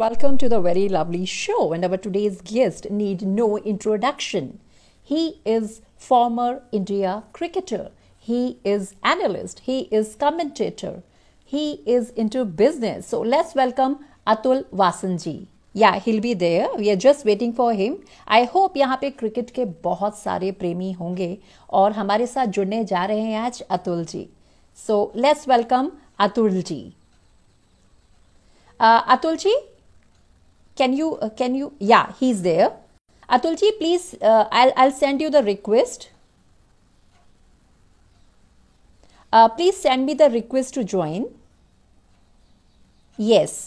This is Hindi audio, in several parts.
welcome to the very lovely show. And our today's guest need no introduction. He is former India cricketer. He is analyst. He is commentator. He is into business. So let's welcome Atul Vasanji. Yeah, he'll be there. We are just waiting for him. I hope यहाँ पे क्रिकेट के बहुत सारे प्रेमी होंगे और हमारे साथ जुड़ने जा रहे हैं आज Atul ji. So let's welcome Atul ji. Atul ji, can you? Yeah, he's there. Atul ji, please, I'll send you the request. Please send me the request to join. Yes.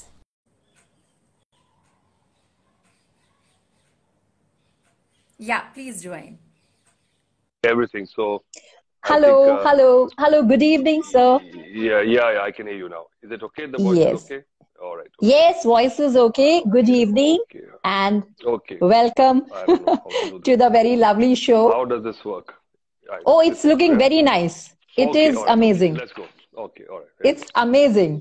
Yeah, please join. Everything. So, Hello. Good evening, sir. Yeah. I can hear you now. Is it okay? The voice Yes. is okay? All right. Yes, voice is okay. Good evening Okay. and Okay. welcome I don't know how to do to this. the very lovely show. How does this work? Oh, it's looking very nice. It Okay, is all right, amazing. Let's go. Okay, all right. Very It's amazing.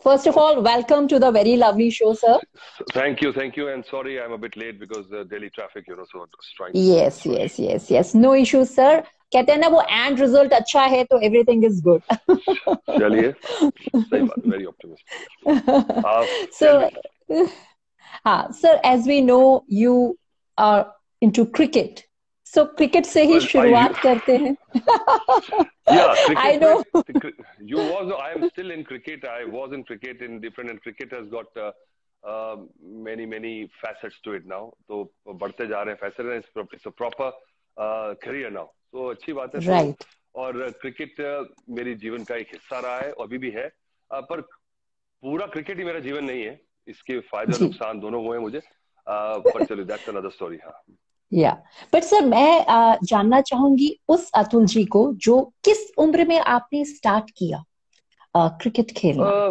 First of all, welcome to the very lovely show, sir. good. Thank you. And sorry, I'm a bit late because Delhi traffic, so I was trying. Yes. No issue, sir. कहते हैं ना वो एंड रिजल्ट अच्छा है तो एवरीथिंग इज गुड. चलिए, सही बात, very optimistic. So, हाँ, sir, as we know, you are into cricket. So cricket से ही शुरुआत करते हैं. Yeah, cricket. I know. I am still in cricket. I was in cricket in different, and cricket has got many facets to it now. तो बढ़ते जा रहे हैं facets. It's a proper career now. तो अच्छी बात है. Right. और क्रिकेट मेरी जीवन का एक हिस्सा रहा है और अभी भी है. पर पूरा क्रिकेट ही मेरा जीवन नहीं है. इसके फायदे और नुकसान दोनों हुए हैं मुझे. पर चलो, that's another story. हाँ. या बट सर मैं जानना चाहूंगी उस अतुल जी को जो किस उम्र में आपने स्टार्ट किया क्रिकेट खेलना.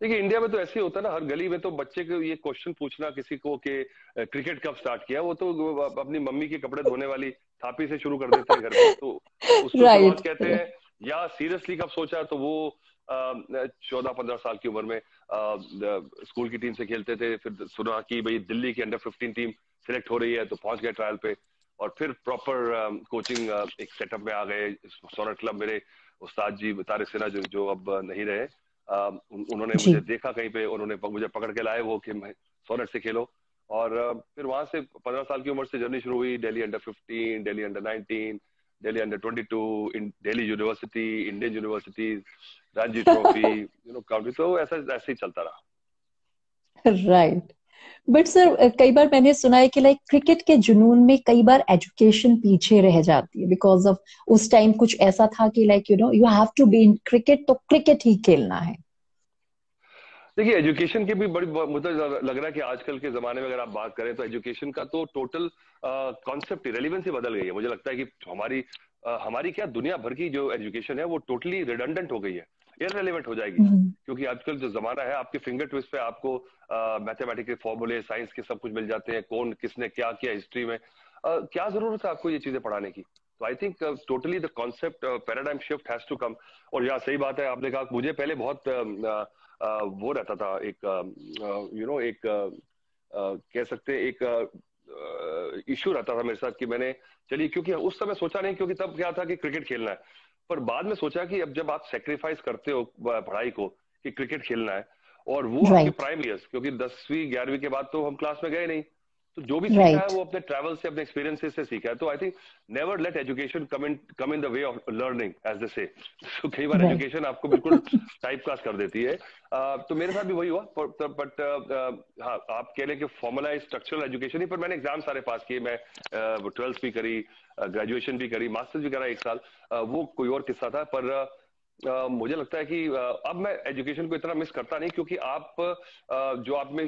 देखिए, इंडिया में तो ऐसे ही होता है ना, हर गली में तो बच्चे को ये क्वेश्चन पूछना किसी को कि क्रिकेट कब स्टार्ट किया, वो तो अपनी मम्मी के कपड़े धोने वाली थापी से शुरू कर देते हैं घर पे. तो उसको Right. कहते हैं या सीरियसली कब सोचा, तो वो 14-15 साल की उम्र में स्कूल की टीम से खेलते थे. फिर सुना कि भाई दिल्ली की अंडर-15 टीम सिलेक्ट हो रही है, तो पहुंच गए ट्रायल पे और फिर प्रॉपर कोचिंग एक सेटअप में आ गए. सोनट क्लब, मेरे उस्ताद जी तारिक सिन्हा जो अब नहीं रहे, उन्होंने मुझे देखा कहीं पे, उन्होंने मुझे पकड़ के लाए वो कि सोनट से खेलो. और फिर वहां से 15 साल की उम्र से जर्नी शुरू हुई. Delhi under fifteen, Delhi under nineteen, Delhi under twenty two, Delhi university, Indian universities, Ranji trophy, county. तो ऐसे ही चलता रहा. राइट. बट सर कई बार मैंने सुना है कि लाइक क्रिकेट के जुनून में कई बार एजुकेशन पीछे रह जाती है बिकॉज ऑफ उस टाइम कुछ ऐसा था कि like you have to be in cricket, तो क्रिकेट ही खेलना है. देखिए, एजुकेशन की भी मुझे लग रहा है कि आजकल के जमाने में अगर आप बात करें तो एजुकेशन का तो टोटल कॉन्सेप्ट, रेलेवेंसी बदल गई है. मुझे लगता है कि हमारी क्या दुनिया भर की जो एजुकेशन है वो टोटली रिडंडेंट हो गई है, इररिलेवेंट हो जाएगी. क्योंकि आजकल जो जमाना है, आपके फिंगर टिप्स पे आपको मैथमेटिक्स के फॉर्मूले, साइंस के सब कुछ मिल जाते हैं. कौन किसने क्या किया हिस्ट्री में, क्या जरूरत है आपको ये चीजें पढ़ाने की. तो I think totally the concept paradigm shift has to come. और यहाँ सही बात है, आपने कहा, मुझे पहले बहुत वो रहता था, एक कह सकते हैं एक इश्यू रहता था मेरे साथ कि मैंने, चलिए, क्योंकि उस समय सोचा नहीं, क्योंकि तब क्या था कि क्रिकेट खेलना है. पर बाद में सोचा कि अब जब आप सेक्रीफाइस करते हो पढ़ाई को कि क्रिकेट खेलना है, और वो आपके प्राइम ईयर्स, क्योंकि 10वीं 11वीं के बाद तो हम क्लास में गए नहीं, तो जो भी सीखा है वो अपने ट्रैवल से, अपने एक्सपीरियंसेस से सीखा है. तो I think never let education come in the way of learning, as they say. तो कई बार एजुकेशन आपको बिल्कुल टाइपकास्ट कर देती है. तो मेरे साथ भी वही हुआ. बट हाँ, आप कह लें कि फॉर्मलाइज स्ट्रक्चरल एजुकेशन ही. पर मैंने एग्जाम सारे पास किए. मैं 12th भी करी, ग्रेजुएशन भी करी, मास्टर्स भी करा 1 साल. वो कोई और किस्सा था. पर मुझे लगता है कि अब मैं एजुकेशन को इतना मिस करता नहीं, क्योंकि आप जो आप में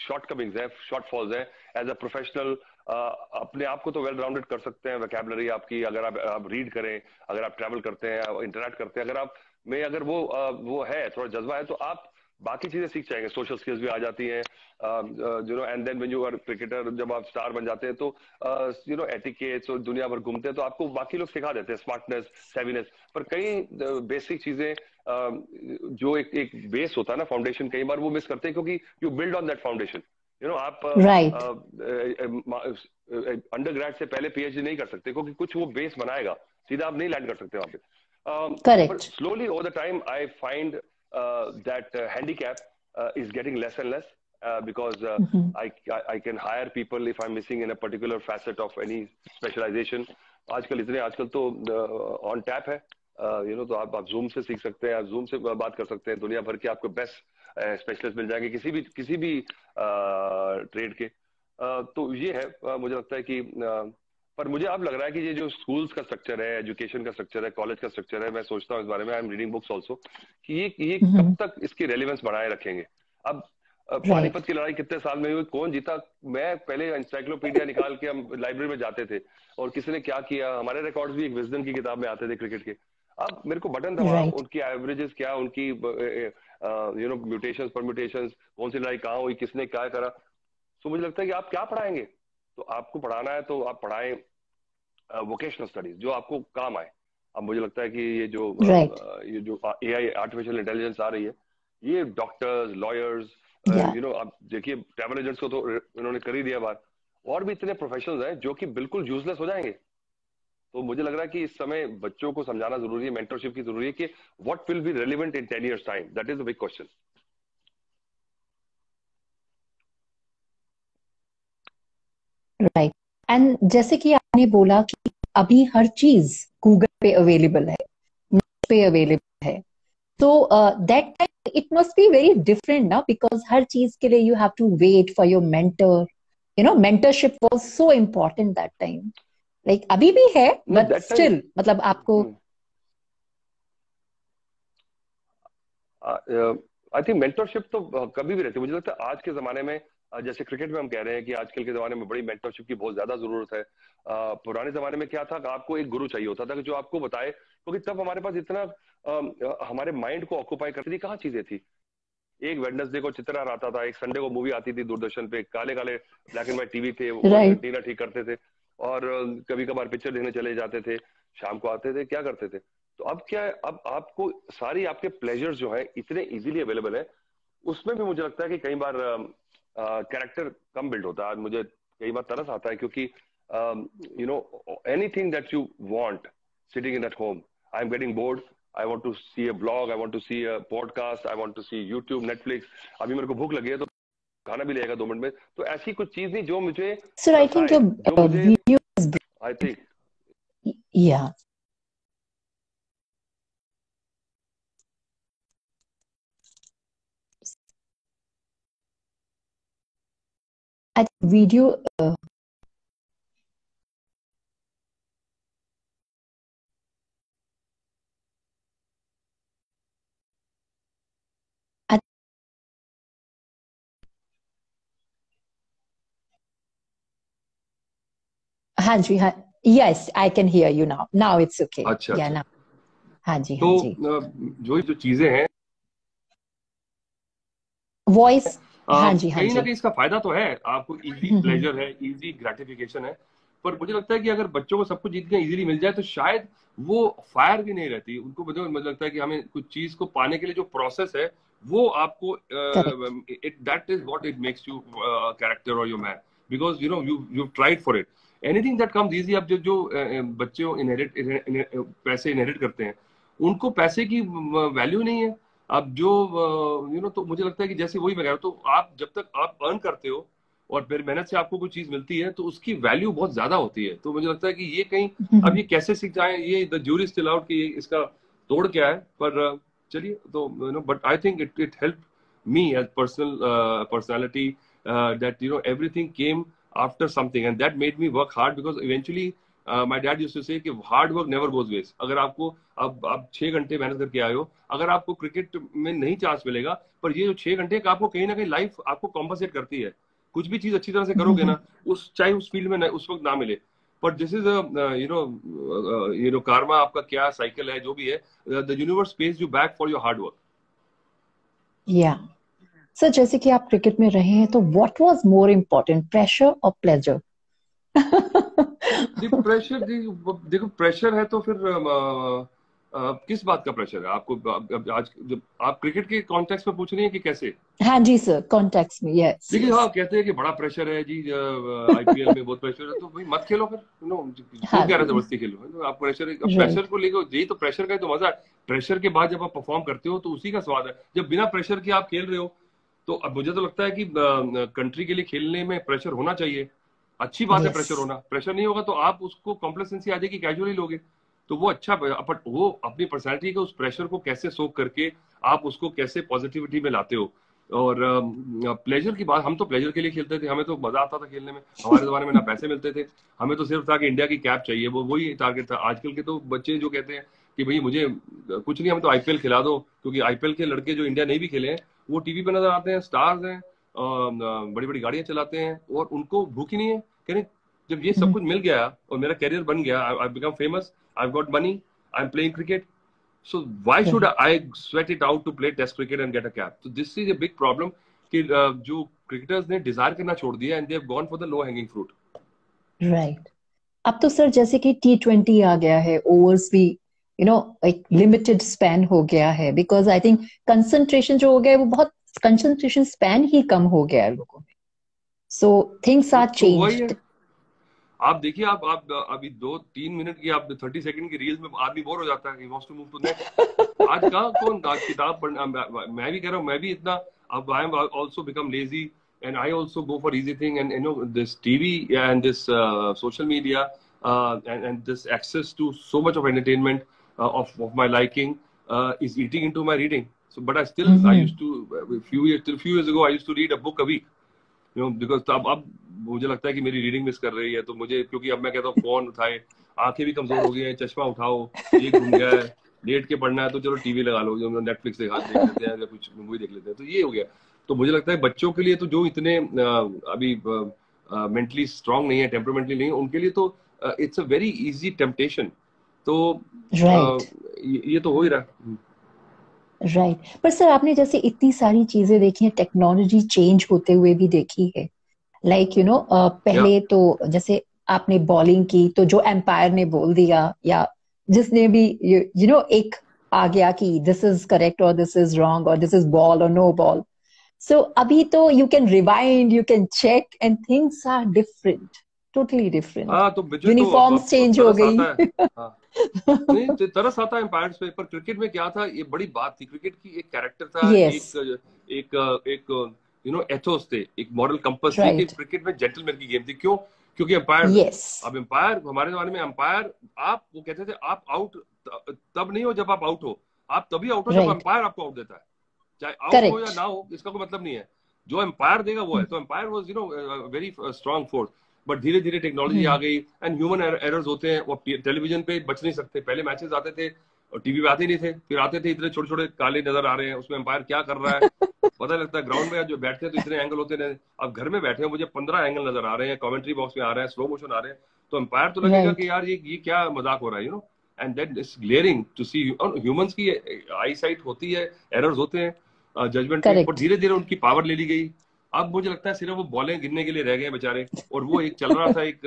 शॉर्टकमिंग्स हैं, शॉर्टफॉल्स हैं, एज अ प्रोफेशनल अपने आप को तो वेल राउंडेड कर सकते हैं. वोकैबुलरी आपकी, अगर आप रीड करें, अगर आप ट्रैवल करते हैं, इंटरैक्ट करते हैं, अगर वो है, थोड़ा जज्बा है, तो आप बाकी चीजें सीख जाएंगे, सोशल स्किल्स भी आ जाती हैं, you know, and then when you are cricketer, जब आप स्टार बन जाते हैं तो यू नो एटिकेट्स और दुनिया भर घूमते हैं तो आपको बाकी लोग सिखा देते हैं स्मार्टनेस, सेविनेस, पर कई बेसिक चीजें जो एक बेस होता है ना, फाउंडेशन, कई बार वो मिस करते हैं क्योंकि you build on that foundation. You know, आप राइट, अंडर ग्रेड से पहले पीएचडी नहीं कर सकते क्योंकि कुछ वो बेस बनाएगा, सीधा आप नहीं लैंड कर सकते वहां पे। But correct, slowly over the time, I find that handicap is getting less and less because I can hire people if I'm missing in a particular facet of any specialization. आजकल तो ऑन टैप है, यू नो, तो आप जूम से सीख सकते हैं, आप जूम से बात कर सकते हैं, दुनिया भर के आपको बेस्ट स्पेशलिस्ट मिल जाएंगे किसी भी ट्रेड के। तो ये है, मुझे लगता है कि पर मुझे अब लग रहा है कि ये जो स्कूल्स का स्ट्रक्चर है, एजुकेशन का स्ट्रक्चर है, कॉलेज का स्ट्रक्चर है, मैं सोचता हूँ इस बारे में, I am reading books also, कि ये कब तक इसकी रेलिवेंस बनाए रखेंगे। अब राइट, पानीपत की लड़ाई कितने साल में हुई, कौन जीता, मैं पहले एनसाइक्लोपीडिया निकाल के हम लाइब्रेरी में जाते थे और किसी ने क्या किया, हमारे रिकॉर्ड्स भी एक विजडन की किताब में आते थे क्रिकेट के। अब मेरे को बटन दबाओ, राइट, उनकी एवरेजेस क्या, उनकी यू नो म्यूटेशंस, परम्यूटेशंस, कौन सी लड़ाई कहाँ हुई, किसने क्या करा। तो मुझे लगता है कि आप क्या पढ़ाएंगे, तो आपको पढ़ाना है तो आप पढ़ाएं वोकेशनल स्टडीज जो आपको काम आए। अब मुझे लगता है कि ये जो एआई, आर्टिफिशियल इंटेलिजेंस आ रही है, ये डॉक्टर्स, लॉयर्स, या, यू नो, आप देखिए ट्रैवल एजेंट्स को तो इन्होंने कर ही दिया बात, और भी इतने प्रोफेशनल्स हैं जो कि बिल्कुल यूजलेस हो जाएंगे। तो मुझे लग रहा है कि इस समय बच्चों को समझाना जरूरी है, मेंटरशिप की जरूरी है कि what will be relevant in 10 years time, that is the big question. Right. And जैसे कि आपने बोला कि अभी हर चीज गूगल पे अवेलेबल है, नेट पे अवेलेबल है, तो that time it must be very different ना, बिकॉज हर चीज के लिए you have to wait for your mentor, you know, mentorship was so important that time, like अभी भी है, no but that time, still मतलब आपको, आई थिंक मेंटरशिप तो कभी भी रहती है। मुझे लगता है आज के जमाने में, जैसे क्रिकेट में हम कह रहे हैं कि आजकल के जमाने में बड़ी मेंटरशिप की बहुत ज्यादा जरूरत है। पुराने जमाने में क्या था कि आपको एक गुरु चाहिए होता था कि जो आपको बताए, क्योंकि तब हमारे पास इतना हमारे माइंड को ऑक्युपाई करती थी कहाँ चीजें थी। एक वेडनेसडे को चित्रहार आता था, एक संडे को मूवी आती थी दूरदर्शन पे, काले काले ब्लैक एंड व्हाइट टीवी थे, वो राइट, एंटीना ठीक करते थे, और कभी कभार पिक्चर देखने चले जाते थे, शाम को आते थे, क्या करते थे। तो अब क्या है, अब आपको सारी आपके प्लेजर्स जो है इतने इजीली अवेलेबल है, उसमें भी मुझे लगता है कि कई बार कैरेक्टर कम बिल्ड होता है। मुझे कई बार तरस आता है क्योंकि you know anything that you want sitting in at home, I am getting bored, I want to see a blog, I want to see a podcast, I want to see YouTube, Netflix, अभी मेरे को भूख लगी है तो खाना भी लगेगा 2 मिनट में। तो ऐसी कुछ चीज नहीं जो मुझे सो आई थिंक तरसाए, जो योर मुझे, वीडियो, आई थिंक, या, आई थिंक वीडियो, हाँ जी, हाँ, yes I can hear you now, now it's okay, अच्छा या अच्छा। नाउ, हाँ जी, तो हाँ जी, जो जो चीजें हैं, वॉइस, हाँ जी, हाँ कहीं ना जी, कहीं इसका फायदा तो है, आपको इजी प्लेजर है, इजी ग्रेटिफिकेशन है, पर मुझे लगता है कि अगर बच्चों को सब कुछ इतना इजीली मिल जाए तो शायद वो फायर भी नहीं रहती उनको। मुझे लगता है कि हमें कुछ चीज को पाने के लिए जो प्रोसेस है वो आपको, correct, that is what it makes you character और your man, because you know you tried for it. Anything that comes easy, अब जो बच्चे पैसे इनहेरिट करते हैं, उनको पैसे की वैल्यू नहीं है। अब जो यू नो, तो मुझे लगता है कि जैसे वही मैं कह रहा हूं, तो आप जब तक आप अर्न करते हो और फिर मेहनत से आपको कोई चीज मिलती है तो उसकी वैल्यू बहुत ज्यादा होती है। तो मुझे लगता है कि ये कहीं, अब ये कैसे सीख जाए, ये द ज्यूरी स्टिल आउट कि इसका तोड़ क्या है, पर चलिए, तो you know, but I think it help me as personality, that you know everything came after something and that made me work hard because eventually my dad used to say कि hard work never goes waste। अगर आपको अब आप 6 घंटे मेहनत करके आए हो, अगर आपको क्रिकेट में नहीं चांस मिलेगा, पर ये जो 6 घंटे का आपको कहीं ना कहीं लाइफ आपको कॉम्पनसेट करती है। कुछ भी चीज अच्छी तरह से करोगे ना, उस चाहे उस फील्ड में उस वक्त ना मिले, पर this is you know Karma, आपका क्या साइकिल है जो भी है, the universe page you back for your hard work. या, सर जैसे कि आप क्रिकेट में रहे हैं, तो what was more important, pressure और प्लेजर? देखो प्रेशर है तो फिर किस बात का प्रेशर है आपको? आज जब आप क्रिकेट के कॉन्टेक्स्ट में पूछ रही हैं कि कैसे? हाँ जी सर, कॉन्टेक्स्ट में, यस देखिए, यस। हाँ, कहते हैं कि बड़ा प्रेशर है जी, आईपीएल में बहुत प्रेशर है, तो भाई मत खेलो फिर, क्यों हाँ कह रहे जी। जबरदस्ती खेलो? आप प्रेशर, प्रेशर राइट। को लेकर, यही तो प्रेशर का ही तो मजा है। प्रेशर के बाद जब आप परफॉर्म करते हो तो उसी का स्वाद है। जब बिना प्रेशर के आप खेल रहे हो, तो अब मुझे तो लगता है कि कंट्री के लिए खेलने में प्रेशर होना चाहिए। अच्छी बात है यस। प्रेशर होना, प्रेशर नहीं होगा तो आप उसको कॉम्प्लेसेंसी आ जाएगी, कैजुअली लोगे, तो वो अच्छा। बट वो अपनी पर्सनैलिटी के उस प्रेशर को कैसे सोक करके आप उसको कैसे पॉजिटिविटी में लाते हो। और प्लेजर की बात, हम तो प्लेजर के लिए खेलते थे, हमें तो मजा आता था खेलने में। हमारे जमाने में ना पैसे मिलते थे, हमें तो सिर्फ था कि इंडिया की कैप चाहिए, वो वही टारगेट था। आजकल के तो बच्चे जो कहते हैं कि भाई मुझे कुछ नहीं, हमें तो आईपीएल खिला दो, क्योंकि आईपीएल के लड़के जो इंडिया नहीं भी खेले हैं वो टीवी पे नजर आते हैं, स्टार्स हैं, बड़ी बड़ी गाड़ियां चलाते हैं, और उनको भूख ही नहीं है। कह रहे जब ये सब कुछ मिल गया और मेरा करियर बन गया, I become famous, I got money, I am playing cricket, so why should right. I sweat it out to play test cricket and get a cap? So this is a big problem कि जो क्रिकेटर्स ने डिजायर करना छोड़ दिया, and they have gone for the low hanging fruit. Right. अब तो सर जैसे कि T20 आ गया है, ओवर्स भी एक लिमिटेड स्पैन हो गया है, बिकॉज आई थिंक कंसंट्रेशन जो हो गया है वो बहुत, कंसंट्रेशन स्पैन ही कम हो गया है लोगों में। सो थिंग्स आर तो वही है, चेंज्ड। आप देखिए, आप अभी 2-3 मिनट की, आप 30 सेकंड की रील्स में आदमी बोर हो जाता है, he wants to move to next. आज कहाँ कौन आज किताब पढ़ना, मैं भी कह रहा हूँ, मैं भी इतना, अब I am also become lazy, and I also go for easy thing, and this TV and this social media and this access to so much of entertainment of my liking is eating into my reading. So but I used to, few years ago I used to read a book a week, because अब मुझे लगता है कि मेरी रीडिंग मिस कर रही है, तो मुझे, क्योंकि अब मैं कहता हूँ फोन उठाए, आंखें भी कमजोर हो गई हैं, चश्मा उठाओ, ये घूम गया है, लेट के पढ़ना है तो चलो टीवी लगा लो, जो नेटफ्लिक्स देख लेते हैं या कुछ मूवी देख लेते हैं, तो ये हो गया। तो मुझे लगता है बच्चों के लिए तो जो इतने अभी मेंटली स्ट्रांग नहीं है, टेम्परामेंटली नहीं है, उनके लिए तो it's a very easy temptation. तो राइट। ये तो हो ही रहा है। राइट। पर सर आपने जैसे इतनी सारी चीजें देखी हैं, टेक्नोलॉजी चेंज होते हुए भी देखी है, लाइक या पहले तो जैसे आपने बॉलिंग की तो जो एम्पायर ने बोल दिया, या जिसने भी एक आ गया कि दिस इज करेक्ट और दिस इज रॉन्ग और दिस इज बॉल और नो बॉल। सो अभी तो you can rewind, you can check, and things are different, totally different. हाँ, तो मुझे तो यूनिफॉर्म्स अब चेंज हो तरस गई। आता है। हाँ, नहीं, तरस आता है एम्पायर्स पे, पर क्रिकेट में क्या था, ये बड़ी बात थी, क्रिकेट की एक कैरेक्टर था, यस। एक एक एथोस थे, एक मॉरल कंपस थी, कि राइट। क्रिकेट में जेंटलमैन की गेम थी। क्यों? क्योंकि एम्पायर, यस। अब एम्पायर, हमारे जमाने में एम्पायर, आप वो कहते थे आप आउट तब नहीं हो जब आप आउट हो, आप तभी आउट हो जब राइट। एम्पायर आपको आउट देता है। चाहे आउट हो या करेक्ट। ना हो, इसका कोई मतलब नहीं है, जो एम्पायर देगा वो है। तो umpire was very strong force. But धीरे धीरे टेक्नोलॉजी आ गई, एंड ह्यूमन एरर्स होते हैं, वो टेलीविजन पे बच नहीं सकते। पहले मैचेस आते थे और टीवी पे आते नहीं थे, फिर आते थे, इतने छोटे छोटे काले नजर आ रहे हैं, उसमें एम्पायर क्या कर रहा है पता लगता है। ग्राउंड में जो बैठते हैं तो इतने एंगल होते हैं, अब घर में बैठे हो मुझे 15 एंगल नजर आ रहे हैं, कमेंट्री बॉक्स में आ रहे हैं, स्लो मोशन आ रहे हैं, तो एम्पायर तो लगेगा राइट। कि यार ये क्या मजाक हो रहा है, and that is glaring to see. Humans की आई साइट होती है, एरर्स होते हैं जजमेंट में, और करेक्ट। धीरे धीरे उनकी पावर ले ली गई। अब मुझे लगता है सिर्फ वो बॉलें गिनने के लिए रह गए हैं बेचारे, और वो एक चल रहा था, एक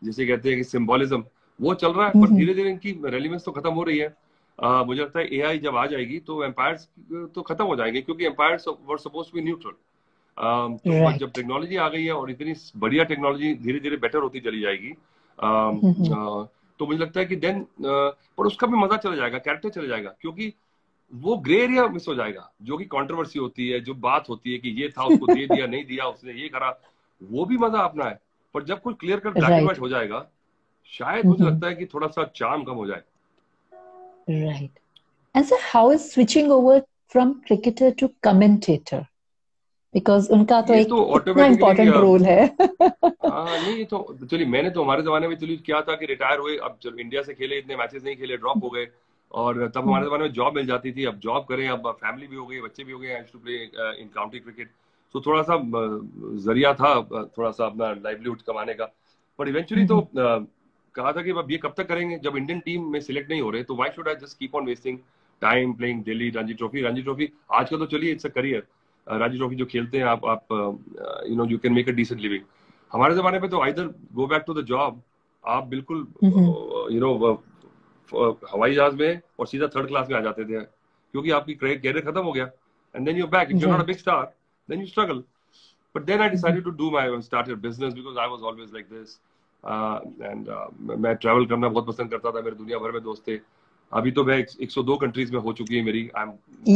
जिसे कहते हैं कि सिंबोलिज्म, वो चल रहा है, पर धीरे धीरे इनकी रेलिवेंस तो खत्म हो रही है। मुझे लगता है एआई जब आ जाएगी तो एम्पायर्स तो खत्म हो जाएंगे, क्योंकि umpires were suppose to be neutral. तो पर जब राइट। टेक्नोलॉजी आ गई है और इतनी बढ़िया टेक्नोलॉजी धीरे धीरे बेटर होती चली जाएगी, तो मुझे लगता है कि देन, पर उसका भी मजा चला जाएगा, कैरेक्टर चला जाएगा, क्योंकि वो ग्रे एरिया मिस हो जाएगा, जो कि कंट्रोवर्सी होती है, जो बात होती है कि ये था, उसको दे दिया, नहीं दिया, उसने ये करा, वो भी मजा अपना है। पर जब कुछ clear cut black and white right. हो जाएगा, शायद मुझे लगता है कि थोड़ा सा चार्म कम हो जाए। Right. And sir how is switching over from cricketer to commentator, because उनका तो ये एक तो इतना ऑटोमेटिकली, इम्पोर्टेंट रोल है। हाँ, नहीं, ये तो चलिए, मैंने तो हमारे जमाने में चलिए क्या था कि रिटायर हुए, अब जब इंडिया से खेले, इतने मैचेस नहीं खेले, ड्रॉप हो गए, और तब हमारे जमाने में जॉब मिल जाती थी। अब जॉब करें, अब फैमिली भी हो गई, बच्चे भी हो गए, to play in county cricket, तो थोड़ा सा जरिया था थोड़ा सा अपना लाइवलीहुड कमाने का। पर इवेंचुअली तो कहा था कि अब ये कब तक करेंगे, जब इंडियन टीम में सिलेक्ट नहीं हो रहे, तो why should I just keep on wasting time playing Delhi Ranji trophy. Ranji trophy आजकल तो चलिए it's a career, Ranji trophy जो खेलते हैं आप you know you can make a decent living. हमारे जमाने पे तो either go back to the job, आप बिल्कुल यू नो हवाई जहाज में और सीधा थर्ड क्लास में आ जाते थे, क्योंकि आपकी कैरियर खत्म हो गया, and then you back, if you not a big star then you struggle. But then I decided to do start a business because I was always like this. And मैं travel करना बहुत पसंद करता था, मेरे दुनिया भर में दोस्त थे। अभी तो मैं 102 कंट्रीज में हो चुकी है मेरी।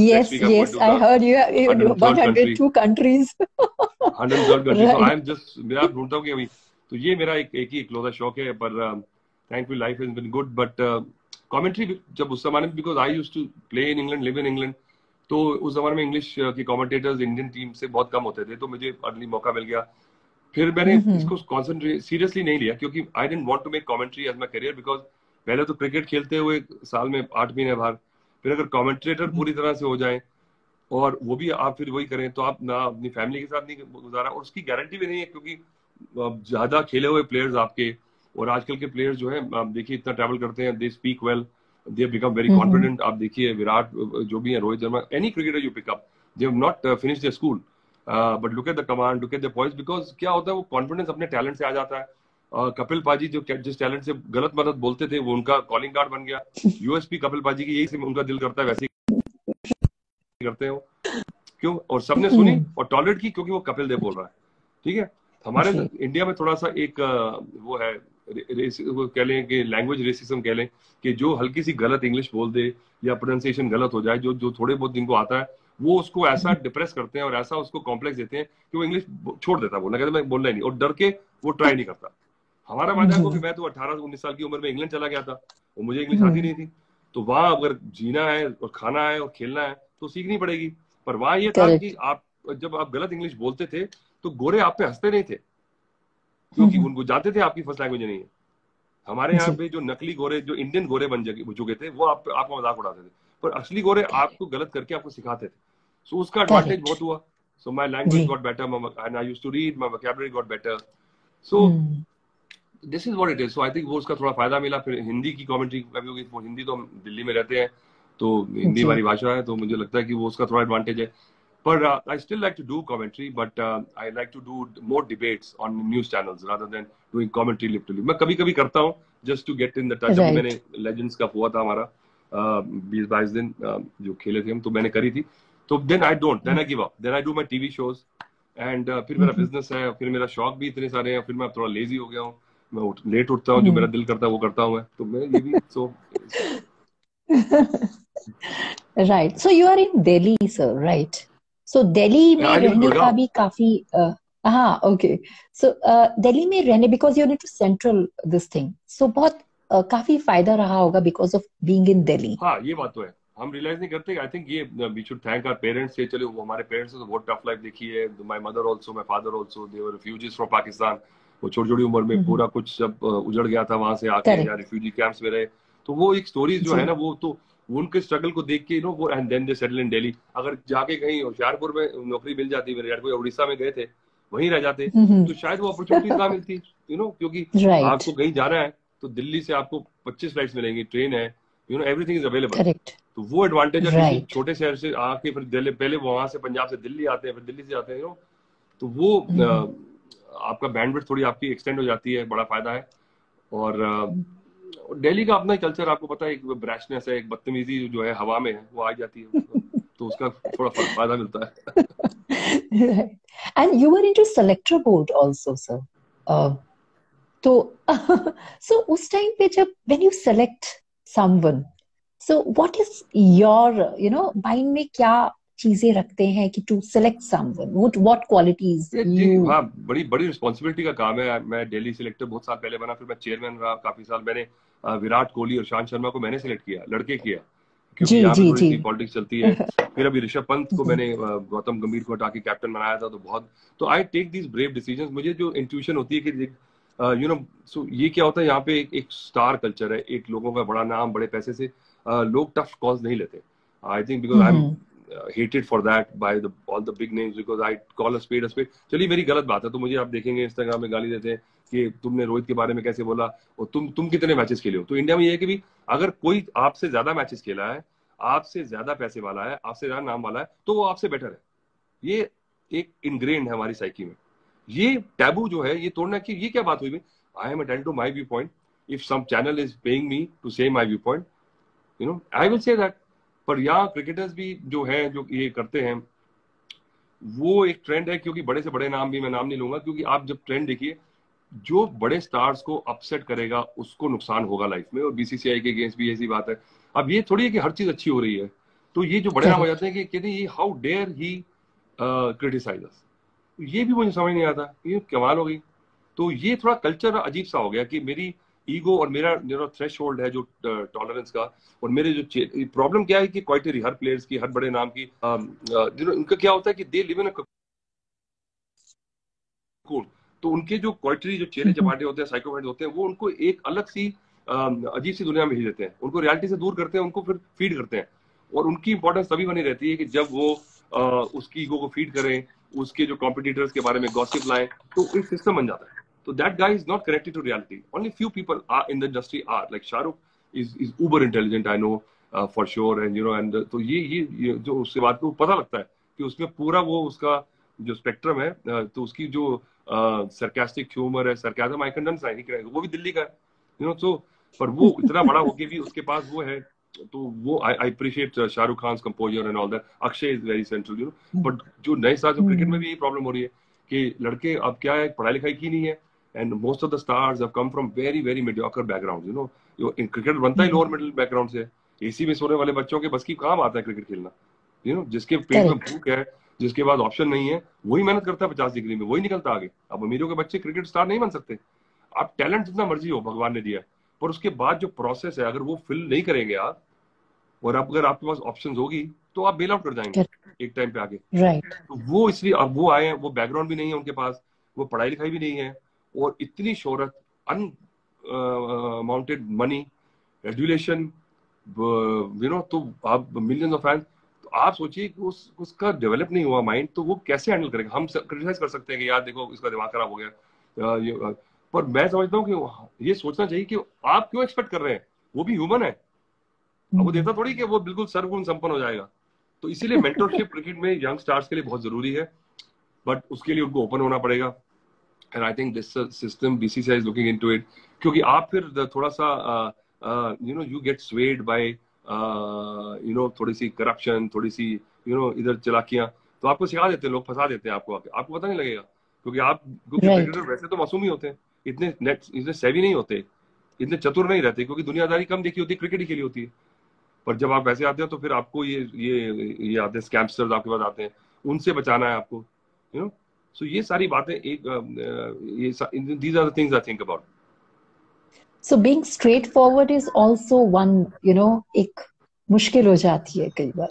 Yes, yes, I heard you 102 countries. 103rd country. So Right. I'm just, मैं आप ढूंढता हूँ कि अभी तो ये मेरा एक ही इकलौता शौक है, पर thankfully life has been good. But commentary जब उस जमाने में, because I used to play in England, live in England, तो उस जमाने में इंग्लिश के कमेंटेटर्स इंडियन टीम से बहुत कम होते थे, तो मुझे अर्ली मौका मिल गया। फिर मैंने इसको कॉन्सेंट्रेट सीरियसली नहीं लिया, क्योंकि I didn't want to make commentary as my career, because पहले तो क्रिकेट खेलते हुए साल में 8 महीने बाहर, फिर अगर कमेंटेटर पूरी तरह से हो जाए और वो भी आप फिर वही करें, तो आप ना अपनी फैमिली के साथ नहीं गुजारा, और उसकी गारंटी भी नहीं है, क्योंकि ज्यादा खेले हुए प्लेयर्स आपके, और आजकल के प्लेयर्स जो है आप देखिए इतना ट्रैवल करते हैं, they speak well, they have become very confident. आप देखिए विराट जो भी है, Rohit Sharma, any cricketer you pick up, they have not finished their school, but look at the command, look at the poise, because क्या होता है वो confidence अपने talent से आ जाता है। कपिल पाजी जो जिस टैलेंट से गलत मलत बोलते थे, वो उनका कॉलिंग कार्ड बन गया। यूएसपी कपिल पाजी की यही से उनका दिल करता है वैसे ही करते हो, क्यों? और सबने सुनी और टॉलरेट की, क्योंकि वो कपिल देव बोल रहा है। ठीक है, हमारे इंडिया में थोड़ा सा एक वो है, वो कह लें कि लैंग्वेज रेसिज्म कह लें, कि जो हल्की सी गलत इंग्लिश बोल दे या प्रोनाउंसिएशन गलत हो जाए, जो थोड़े बहुत जिनको आता है, वो उसको ऐसा डिप्रेस करते हैं और ऐसा उसको कॉम्प्लेक्स देते हैं कि वो इंग्लिश छोड़ देता है बोलना, कहते मैं बोलना ही नहीं, और डर के वो ट्राई नहीं करता। हमारा मजाक हो कि मैं तो 18-19 साल की उम्र में इंग्लैंड चला गया था और मुझे इंग्लिश आती नहीं थी, तो वहां अगर जीना है और खाना है और खेलना है तो सीखनी पड़ेगी। पर वहां ये था कि आप जब आप गलत इंग्लिश बोलते थे तो गोरे आप पे हंसते नहीं थे, क्योंकि उनको जानते थे आपकी फर्स्ट लैंग्वेज नहीं है। हमारे यहाँ पे जो नकली गोरे, जो इंडियन गोरे बन चुके थे, वो आपको मजाक उड़ाते थे, पर असली गोरे आपको गलत करके आपको सिखाते थे। सो उसका एडवांटेज बहुत हुआ। So my language got better and I used to read, my vocabulary got better. So this is what it is. So I think वो उसका थोड़ा फायदा मिला। फिर हिंदी की कमेंट्री कभी होगी, वो हिंदी तो हम दिल्ली में रहते हैं, तो हिंदी हमारी भाषा है, तो मुझे लगता है कि वो उसका थोड़ा एडवांटेज है। But I still like to do commentary, but I like to do more debates on news channels rather than doing commentary literally. मैं कभी-कभी करता हूँ just to get in the touch. मैंने Legends का हुआ था हमारा 20-22 दिन जो खेले थे हम, तो मैंने करी थी। तो then I give up. Then I do my TV shows and फिर मेरा business है, फिर मेरा शौक भी इतने सारे हैं, फिर मैं थोड़ा lazy हो गया हूँ, मैं लेट उठता हूँ, जो मेरा दिल करता है वो करता हूँ मैं, तो मैं ये भी so. Right. So you are in Delhi, sir, right? So Delhi में रहने का भी काफी हाँ, ओके। सो दिल्ली में रहने, because you need to central this thing, so बहुत काफी फायदा रहा होगा because of being in Delhi. हाँ, ये बात तो है, हम रियलाइज नहीं करते। आई थिंक ये we should thank our parents. से चलो, वो हमारे पेरेंट्स ने तो बहुत टफ लाइफ देखी है। My mother also, my father also, they were refugees from Pakistan. वो छोटी छोटी उम्र में पूरा कुछ जब उजड़ गया था, वहां से आके या रिफ्यूजी कैंप्स में रहे, तो वो एक स्टोरीज जो है ना, वो तो उनके स्ट्रगल को देख के वो and then they settle in Delhi. अगर जाके कहीं होशियारपुर में नौकरी मिल जाती, मेरे कोई उड़ीसा में गए थे, वहीं रह जाते, तो शायद वो अपॉर्चुनिटी ना मिलती, क्योंकि आपको कहीं जाना है तो दिल्ली से आपको 25 फ्लाइट्स मिलेंगी, ट्रेन है, एवरीथिंग इज अवेलेबल। तो वो एडवांटेज है किसी छोटे शहर से आके, फिर दिल्ली, पहले वहां से पंजाब से दिल्ली आते हैं, फिर दिल्ली से आते हैं, तो वो आपका बैंडविड्थ थोड़ी आपकी एक्सटेंड हो जाती है, बड़ा फायदा है। और दिल्ली का अपना कल्चर आपको पता है, एक ब्रैशनेस है, एक बदतमीजी जो है हवा में है, वो आ जाती है, तो उसका थोड़ा फायदा मिलता है। And you were into selector board also, sir. तो सो उस टाइम पे जब when you select someone, so what is your mind में क्या चीजें रखते हैं कि to select someone, what qualities you? हाँ, बड़ी बड़ी रिस्पांसिबिलिटी का काम है। मैं दिल्ली सेलेक्टर बहुत साल पहले बना, फिर मैं चेयरमैन रहा काफी साल। मैंने विराट कोहली और शांत शर्मा को मैंने सिलेक्ट किया, लड़के किया, क्योंकि यहाँ पे थोड़ी सी पॉलिटिक्स चलती है। फिर अभी ऋषभ पंत को मैंने गौतम गंभीर को हटा के कैप्टन बनाया था, तो बहुत, तो I take these brave decisions. मुझे जो इंट्यूशन होती है कि सो ये क्या होता है, यहाँ पे एक स्टार कल्चर है, एक लोगों का बड़ा नाम, बड़े पैसे से लोग टफ कॉल्स नहीं लेते। I think because I am hated for that by all the big names, because I call a spade a spade. चलिए, मेरी गलत बात है तो मुझे आप देखेंगे इंस्टाग्राम में गाली देते हैं कि तुमने रोहित के बारे में कैसे बोला, और तुम कितने मैचेस खेले हो। तो इंडिया में ये है कि भी अगर कोई आपसे ज्यादा मैचेस खेला है, आपसे ज्यादा पैसे वाला है, आपसे ज्यादा नाम वाला है, तो वो आपसे बेटर है। ये एक इनग्रेन्ड है हमारी साइकी में। ये टैबू जो है ये तोड़ना कि ये क्या बात हुई, I am attend to my view point, if some channel is paying me to say my view point, you know, I will say that. पर यहाँ क्रिकेटर्स भी जो है जो ये करते हैं, वो एक ट्रेंड है, क्योंकि बड़े से बड़े नाम भी मैं नाम नहीं लूंगा, क्योंकि आप जब ट्रेंड देखिए, जो बड़े स्टार्स को अपसेट करेगा उसको नुकसान होगा लाइफ में, और बीसीसीआई के अगेंस्ट भी ऐसी बात है। अब ये थोड़ी है कि हर चीज अच्छी हो रही है, तो ये जो बड़े नाम हो जाते हैं कि कहते हैं ये हाउ डेयर ही क्रिटिसाइज अस, ये भी मुझे समझ नहीं आता, ये कमाल हो गई। तो ये थोड़ा कल्चर अजीब सा हो गया कि मेरी ईगो और मेरा जो थ्रेश होल्ड है जो टॉलरेंस का, और मेरे जो प्रॉब्लम क्या है कि क्वाइटरी हर प्लेयर्स की, हर बड़े नाम की, उनका क्या होता है कि दे लिव इन तो उनके जो क्वाइटरी जो चेहरे चपाटे होते हैं, साइकोपैथ होते हैं, वो उनको एक अलग सी अजीब सी दुनिया में भेज देते हैं, उनको रियलिटी से दूर करते हैं, उनको फिर फीड करते हैं। और उनकी इंपॉर्टेंस तभी बनी रहती है कि जब वो उसकी ईगो को फीड करें, उसके जो कॉम्पिटिटर्स के बारे में गॉसिप लाएं, तो एक सिस्टम बन जाता है। तो that guy is not connected to reality. Only few people are in the industry are like Shahrukh is uber intelligent, I know for sure, and you know, and तो ये जो उससे बात को पता लगता है कि उसमें पूरा वो उसका जो स्पेक्ट्रम है, तो उसकी जो सरकास्टिक ह्यूमर है, सरकाजम आई कैन अंडरस्टैंड, वो भी दिल्ली का है, यू नो। सो पर वो इतना बड़ा होके भी उसके पास वो है, तो वो I appreciate Shahrukh Khan composer and all that. Akshay is very central, you know. But जो नए साल जो क्रिकेट में भी यही प्रॉब्लम हो रही है कि लड़के अब क्या है, पढ़ाई लिखाई की नहीं है, and most of the stars have come from very very mediocre background, you know. Cricket बनता ही लोअर मिडिल बैकग्राउंड से। एसी में सोने वाले बच्चों के बस की काम आता है क्रिकेट खेलना, यू नो। जिसके पेट में भूख है, जिसके बाद ऑप्शन नहीं है, वही मेहनत करता है 50 डिग्री में, वही निकलता आगे। अब अमीरों के बच्चे क्रिकेट स्टार नहीं बन सकते। आप टैलेंट जितना मर्जी हो, भगवान ने दिया, पर उसके बाद जो प्रोसेस है अगर वो फिल नहीं करेंगे आप, और अगर आपके पास ऑप्शन होगी, तो आप बेल आउट कर जाएंगे एक टाइम पे आगे। तो वो इसलिए अब वो आए हैं, वो बैकग्राउंड भी नहीं है उनके पास, वो पढ़ाई लिखाई भी नहीं है, और इतनी शोहरत, अनमाउंटेड मनी, एजुलेशन, यू नो, तो आप मिलियंस ऑफ फैंस, तो आप सोचिए कि उसका डेवलप नहीं हुआ माइंड, तो वो कैसे हैंडल करेगा। हम क्रिटिसाइज कर सकते हैं कि यार देखो इसका दिमाग खराब हो गया, पर मैं समझता हूँ कि ये सोचना चाहिए कि आप क्यों एक्सपेक्ट कर रहे हैं, वो भी ह्यूमन है। अब वो देता थोड़ी कि वो बिल्कुल सर्वगुण संपन्न हो जाएगा। तो इसीलिए मेंटरशिप क्रिकेट में यंग स्टार्स के लिए बहुत जरूरी है, बट उसके लिए उनको ओपन होना पड़ेगा, and I think this system BCCI is looking into it. क्योंकि आप फिर थोड़ा सा you know you get swayed by you know थोड़ी सी करप्शन, थोड़ी सी यू नो इधर चालाकियां, तो आपको सिखा देते हैं लोग, फंसा देते हैं आपको पता नहीं लगेगा, क्योंकि क्रिकेटर वैसे तो मासूम ही होते हैं, इतने सेवी नहीं होते, इतने चतुर नहीं रहते, क्योंकि दुनियादारी कम देखी होती है, क्रिकेट ही खेली होती है। पर जब आप ऐसे आते हो तो फिर आपको ये आते हैं स्कैमस्टर्स आपके पास आते हैं, उनसे बचाना है आपको, यू नो। सो ये सारी बातें एक ये these are the things I think about. So being straight forward is also one, you know, एक मुश्किल हो जाती है कई बार।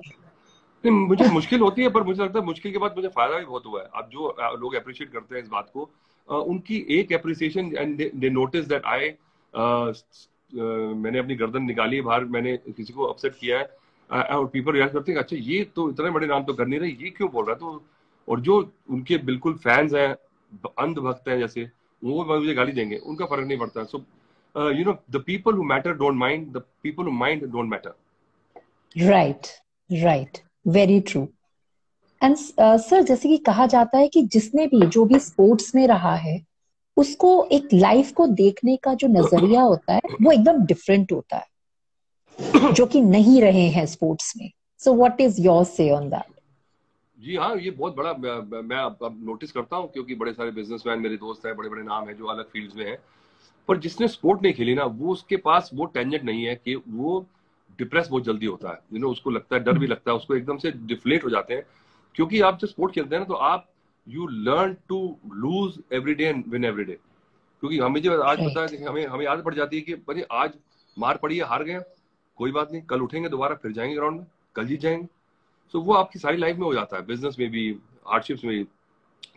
मुझे मुश्किल होती है, पर मुझे लगता है मुश्किल के बाद मुझे फायदा भी बहुत हुआ है। अब जो लोग अप्रिशिएट करते हैं इस बात को, उनकी एक appreciation, and they notice that I मैंने अपनी गर्दन निकाली बाहर, मैंने किसी को अपसेट किया है, और पीपल रियलाइज करते हैं अच्छा ये तो इतने बड़े नाम तो कर नहीं रहे, ये क्यों बोल रहा है। तो और जो उनके बिल्कुल फैंस हैं, अंधभक्त हैं जैसे, वो मुझे गाली देंगे, उनका फर्क नहीं पड़ता। So you know the people who matter don't mind, the people who mind don't matter. Right, right, very true. And sir, जैसे कि कहा जाता है कि जिसने भी जो भी स्पोर्ट्स में रहा है, उसको एक लाइफ को देखने का जो नजरिया होता है वो एकदम डिफरेंट होता है, जो कि नहीं रहे हैं स्पोर्ट्स में। सो व्हाट इज योर से ऑन दैट? जी हाँ, ये बहुत बड़ा मैं अब नोटिस करता हूँ, क्योंकि बड़े सारे बिजनेसमैन मेरे दोस्त हैं, बड़े बड़े नाम हैं जो अलग फील्ड्स में हैं, पर जिसने स्पोर्ट नहीं खेली ना, वो उसके पास वो टेंजेंट नहीं है कि वो डिप्रेस बहुत जल्दी होता है, यू नो। उसको लगता है, डर भी लगता है उसको, एकदम से डिफ्लेट हो जाते हैं। क्योंकि आप जब स्पोर्ट खेलते हैं ना, तो आप you learn to lose every day and win every day. क्योंकि हमें जो आज पता है, हमें आदत पड़ जाती है कि अरे आज मार पड़ी है, हार गए, कोई बात नहीं, कल उठेंगे दोबारा, फिर जाएंगे ग्राउंड में, कल जीत जाएंगे। तो वो आपकी सारी लाइफ में हो जाता है, बिजनेस में भी, हार्डशिप्स में भी,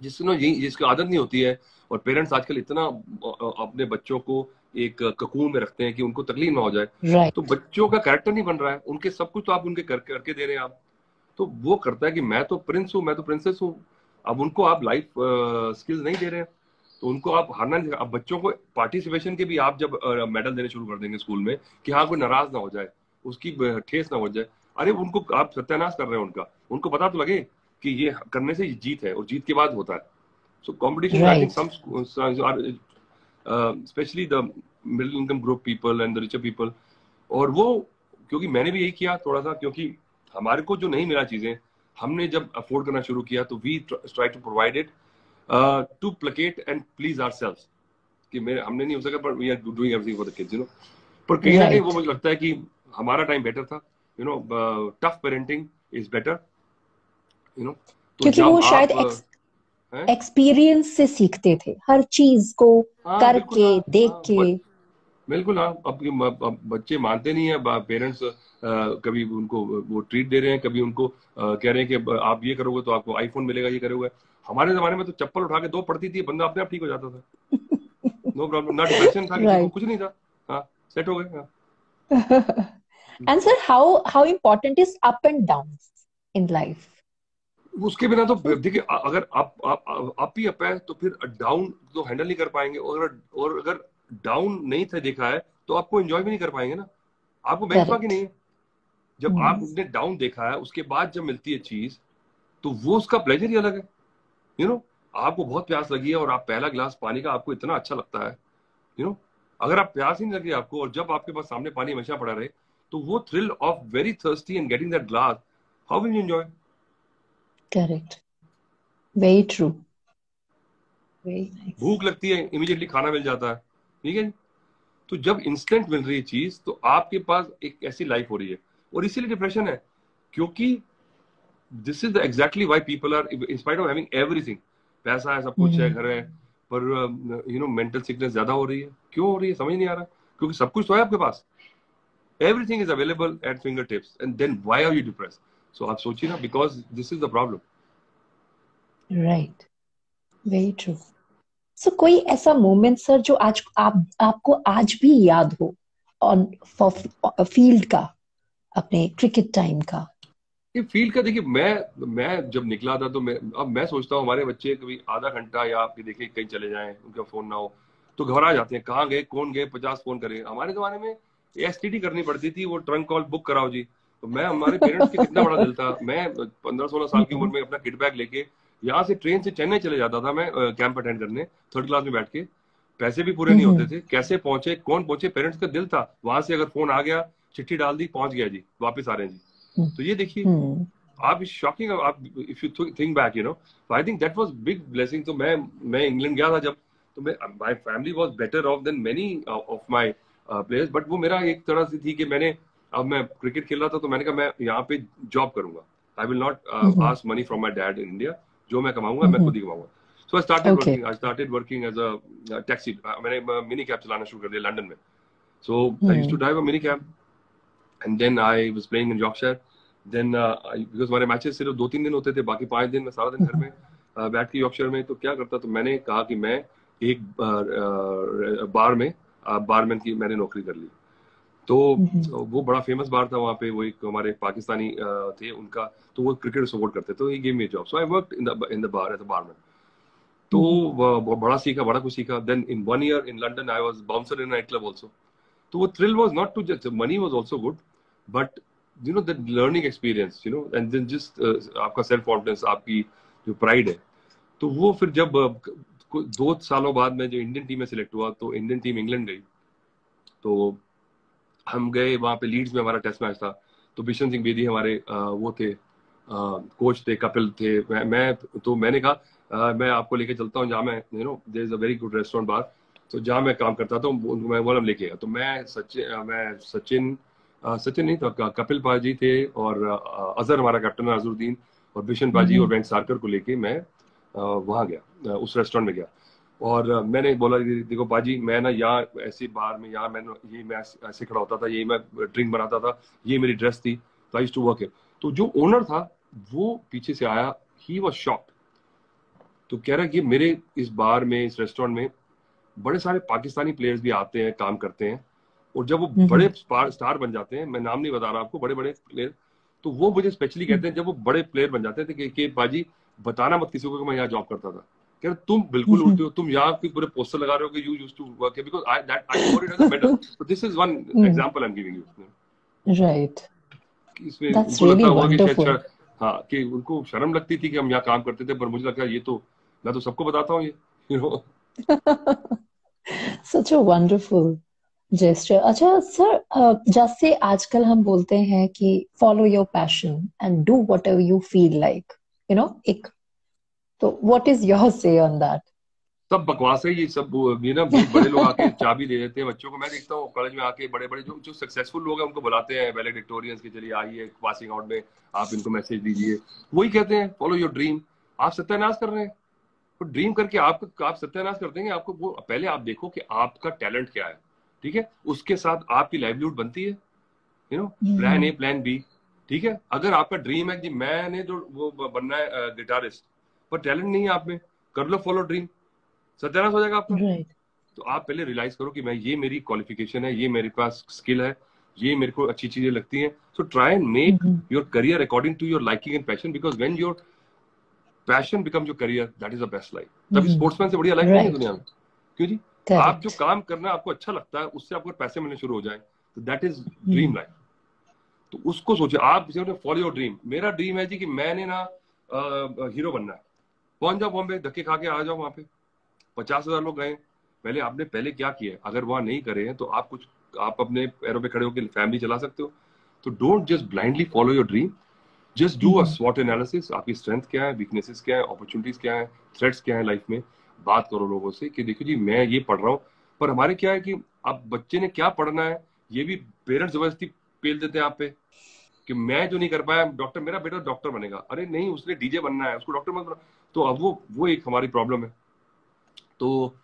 जिसकी आदत नहीं होती है। और पेरेंट्स आजकल इतना अपने बच्चों को एक ककून में रखते हैं कि उनको तकलीफ ना हो जाए, तो बच्चों का कैरेक्टर नहीं बन रहा है, उनके सब कुछ तो आप उनके करके दे रहे हैं आप। तो वो करता है कि मैं तो प्रिंस हूँ, मैं तो प्रिंसेस हूँ। अब उनको आप लाइफ स्किल्स नहीं दे रहे हैं, तो उनको आप हारना नहीं। अब बच्चों को पार्टिसिपेशन के भी आप जब मेडल देने शुरू कर देंगे स्कूल में, कि हाँ कोई नाराज ना हो जाए, उसकी ठेस ना हो जाए, अरे उनको आप सत्यानाश कर रहे हैं उनका, उनको पता तो लगे कि ये करने से जीत है और जीत के बाद होता है. So competition, I think some specially the middle income group people and the richer people. और वो क्योंकि मैंने भी यही किया थोड़ा सा, क्योंकि हमारे को जो नहीं मिला चीजें, हमने जब अफोर्ड करना शुरू किया तो we try to provide it to placate and please ourselves, कि मेरे हमने नहीं हो सका पर we are doing everything for the kids, you know. पर कहीं ना कहीं वो मुझे लगता है कि हमारा टाइम बेटर था, you know. Tough parenting is better, you know. क्योंकि वो शायद एक्सपीरियंस से सीखते थे हर चीज को, करके देख के. बिल्कुल. हाँ, अब बच्चे मानते नहीं है पेरेंट्स. कभी उनको वो ट्रीट दे रहे हैं, कभी उनको कह रहे हैं कि आप ये करोगे तो आपको आईफोन मिलेगा, ये करोगे. हमारे जमाने में तो चप्पल उठा के 2 पड़ती थी, बंदा अपने आप ठीक हो जाता था. No problem. ना डिप्रेशन था, किसी को कुछ नहीं था. हाँ, सेट हो गए. And sir, how important is up and down in life? उसके बिना तो देखिए, अगर आप ही अप है तो फिर डाउन तो हैंडल नहीं कर पाएंगे. और अगर डाउन नहीं था देखा है तो आपको एंजॉय भी नहीं कर पाएंगे ना. आपको बेंचमार्क ही नहीं है. जब आपने डाउन देखा है, उसके बाद जब मिलती है चीज, तो वो उसका प्लेजर ही अलग है, यू नो. आपको बहुत प्यास लगी है और आप पहला गिलास पानी का आपको इतना अच्छा लगता है, यू नो. अगर आप प्यास ही नहीं लगी आपको और जब आपके पास सामने पानी हमेशा पड़ा रहे, तो वो thrill of very thirsty and getting that glass, how will you enjoy? Correct. Very true. Very nice. भूख लगती है, इमीडिएटली खाना मिल जाता है, ठीक है. तो जब इंस्टेंट मिल रही है चीज, तो आपके पास एक ऐसी लाइफ हो रही है. और इसीलिए डिप्रेशन है, क्योंकि this is exactly why people are in spite of having everything. पैसा है, सब कुछ है, घर है, पर यू नो मेंटल सिकनेस ज्यादा हो रही है. क्यों हो रही है समझ नहीं आ रहा. क्योंकि सब कुछ तो है आपके पास, everything is available at finger tips, and then why are you depressed? So आप सोचिए ना, because this is the problem. Right. Very true. So कोई ऐसा मोमेंट सर जो आज आपको आज भी याद हो ऑन फील्ड का, अपने क्रिकेट टाइम का? ये फील्ड का देखिए, मैं जब निकला था तो मैं सोचता हूँ हमारे बच्चे कभी आधा घंटा या आप देखिए कहीं चले जाएं, उनका फोन ना हो तो घबरा जाते हैं. कहाँ गए, कौन गए, 50 फोन करें. हमारे जमाने में एसटीडी करनी पड़ती थी, वो ट्रंक कॉल बुक कराओ जी. तो मैं, हमारे पेरेंट्स के कितना बड़ा दिल था. मैं 15-16 साल की उम्र में अपना किट बैग लेके यहाँ से ट्रेन से चेन्नई चले जाता था मैं कैंप अटेंड करने, 3rd क्लास में बैठ के. पैसे भी पूरे नहीं होते थे. कैसे पहुंचे, कौन पहुंचे, पेरेंट्स का दिल था. वहां से अगर फोन आ गया, चिट्ठी डाल दी, पहुंच गया जी, वापस आ रहे हैं जी. तो ये देखिए, आप शॉकिंग, आप if you think back, you know. I think that was big blessing. तो मैं इंग्लैंड गया था जब, तो my family was better off than many of my players. But वो मेरा एक तरह से थी कि अब मैं क्रिकेट खेल रहा था, तो मैंने कहा मैं यहाँ पे जॉब करूंगा. I will not ask money from my dad in India. जो मैं कमाऊंगा मैं खुद ही कमाऊंगा. So I started working as a taxi. मैंने मिनी कैब चलाना शुरू कर दिया लंदन में. So I used to drive a mini cab, and then I was playing in Yorkshire. Then because हमारे मैचेस सिर्फ 2-3 दिन होते थे, बाकी 5 दिन मैं सारा दिन घर में बैठ के यॉर्कशायर में. तो क्या करता, तो मैंने कहा कि मैं एक बार में बारमैन की मैंने नौकरी कर ली. तो वो बड़ा फेमस बार था वहाँ पे. वो एक हमारे पाकिस्तानी थे, उनका, तो वो क्रिकेट सपोर्ट करते. तो he give me a job. So I worked in the bar as a barman. तो बड़ा सीखा, बड़ा कुछ सीखा. Then in 1 year in London I was bouncer in night club also. तो वो thrill was not to just money, was also good, but you know that learning experience, you know, and then just आपका सेल्फ कॉन्फिडेंस, आपकी जो प्राइड है. तो वो फिर जब 2 सालों बाद में जो इंडियन टीम में सिलेक्ट हुआ, तो इंडियन टीम इंग्लैंड गई. तो हम गए वहां पे, लीड्स में हमारा टेस्ट मैच था. तो बिशन सिंह बेदी हमारे वो थे, कोच थे, कपिल थे. मैंने कहा मैं आपको लेके चलता हूँ जहाँ मैं, you know, there is a very good restaurant bar, तो जहाँ मैं काम करता था मैं वो लेके गया. तो मैं सचिन नहीं था, कपिल पाजी थे, और अजहर हमारा कैप्टन, अजहरुद्दीन, और बिशन पाजी और वेंट सारकर को लेके मैं वहां गया, उस रेस्टोरेंट में गया. और मैंने बोला देखो पाजी, मैं ना यहाँ ऐसे बार में, यहाँ मैं ऐसे खड़ा होता था, यही मैं ड्रिंक बनाता था, ये मेरी ड्रेस थी, तो I used to work here. तो जो ओनर था वो पीछे से आया, ही वाज शॉक्ड. तो कह रहा कि मेरे इस बार में, इस रेस्टोरेंट में बड़े सारे पाकिस्तानी प्लेयर्स भी आते हैं, काम करते हैं, और जब वो बड़े स्टार बन जाते हैं, मैं नाम नहीं बता रहा आपको, बड़े बड़े प्लेयर, तो वो मुझे स्पेशली कहते हैं, जब वो बड़े प्लेयर बन जाते थे कि बाजी बताना मत किसी को कि मैं यहाँ जॉब करता था. कह रहे तुम बिल्कुल उल्टे हो, तुम यहाँ के पूरे पोस्टर लगा रहे हो कि you used to work, because I wore it as a medal. So this is one example I am giving you. Right. इसमें That's उनको लगता really होगा कि शायद wonderful. हाँ, कि उनको शर्म लगती थी कि हम यहाँ काम करते थे, पर मुझे लगता है ये तो मैं तो सबको बताता हूँ ये, you know। Such a wonderful gesture. अच्छा सर, जैसे आजकल हम बोलते हैं कि follow your passion and do whatever you feel like, एक, तो what is your say on that? सब बकवास है ये सब, ये ना बड़े लोग आके चाबी दे देते हैं बच्चों को। मैं देखता हूँ कॉलेज में आके बड़े बड़े जो जो सक्सेसफुल लोग हैं उनको बुलाते हैं वैलेडिक्टोरियंस के, चलिए आइए पासिंग आउट में आप इनको मैसेज दीजिए, वही कहते हैं फॉलो योर ड्रीम। आप सत्यानाश कर रहे हैं, तो ड्रीम करके आप सत्यानाश कर देंगे आपको। वो पहले आप देखो कि आपका टैलेंट क्या है, ठीक है, उसके साथ आपकी लाइवलीहुड बनती है, प्लान ए प्लान बी, ठीक है। अगर आपका ड्रीम है कि मैंने जो वो बनना है गिटारिस्ट, पर टैलेंट नहीं है आप में, कर लो फॉलो ड्रीम, सत्यानाश हो जाएगा आपका। Right. तो आप पहले रियलाइज करो कि मैं, ये मेरी क्वालिफिकेशन है, ये मेरे पास स्किल है, ये मेरे को अच्छी चीजें लगती हैं। So try and make your career according to your liking and passion, because when your passion becomes your career, that is the best life. तभी स्पोर्ट्समैन से बढ़िया लाइफ नहीं है दुनिया में। क्यों जी? आप जो काम करना आपको अच्छा लगता है, उससे आपको पैसे मिलने शुरू हो जाए, तो दैट इज ड्रीम लाइफ। तो उसको सोचिए आप, फॉलो योर ड्रीम। मेरा ड्रीम है जी कि मैंने ना हीरो बनना है। पहुंच जाओ बॉम्बे, धक्के खा के आ जाओ, वहां पे 50,000 लोग गए। पहले आपने क्या किया है? अगर वहां नहीं करे हैं तो आप अपने पैरों पे खड़े होकर फैमिली चला सकते हो। तो don't just blindly follow your dream, just do a स्वॉट एनालिसिस। आपकी स्ट्रेंथ क्या है, वीकनेसेस क्या है, अपॉर्चुनिटीज क्या है, थ्रेट्स क्या है लाइफ में। बात करो लोगों से कि देखो जी मैं ये पढ़ रहा हूँ, पर हमारे क्या है कि अब बच्चे ने क्या पढ़ना है ये भी पेरेंट्स जबरदस्ती पेल देते हैं आप पे, कि मैं जो नहीं कर पाया डॉक्टर, मेरा बेटा डॉक्टर बनेगा। अरे नहीं, उसने डीजे बनना है, उसको डॉक्टर मत बना। तो अब वो एक हमारी प्रॉब्लम है। तो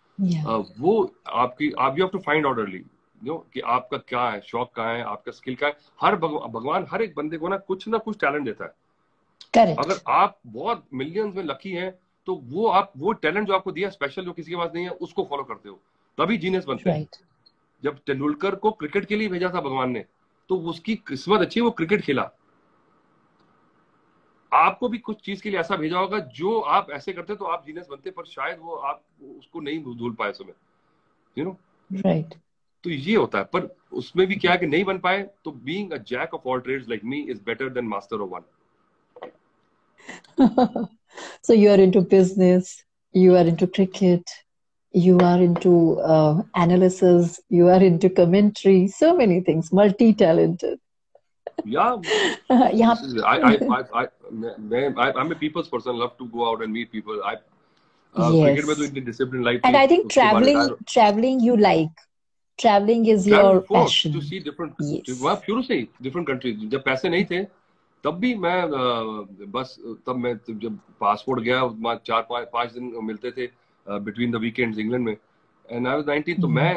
वो आप you have to find out early कि आपका क्या है, शौक क्या है, आपका स्किल क्या है। हर भगवान हर एक बंदे को ना कुछ टैलेंट देता है। Correct. अगर आप बहुत मिलियंस में लकी हैं, तो वो टैलेंट जो आपको दिया स्पेशल, जो किसी के पास नहीं है, उसको फॉलो करते हो, तभी जीनियस बनते हैं। जब तेंदुलकर को क्रिकेट के लिए भेजा था भगवान ने, तो उसकी किस्मत अच्छी है, वो क्रिकेट खेला। आपको भी कुछ चीज के लिए ऐसा भेजा होगा जो आप ऐसे करते तो आप जीनियस बनते, पर शायद वो आप उसको नहीं भूल पाए समय, राइट। तो ये होता है। पर उसमें भी क्या है कि नहीं बन पाए, तो being a jack of all trades like me is better than master of one. So you are into business, you are into cricket, you are into analysis, you are into commentary, so many things, multi-talented. Yeah, I'm a people's person, love to go out and meet people. Cricket में तो इतनी discipline life And I think traveling you like. Traveling is your passion. To see different, वहाँ शुरू से ही different countries। जब पैसे नहीं थे तब भी मैं बस, तब मैं जब पासपोर्ट गया, 4-5 दिन मिलते थे बिटवीन द वीकेंड्स इंग्लैंड में। एंड आई वाज 19, तो मैं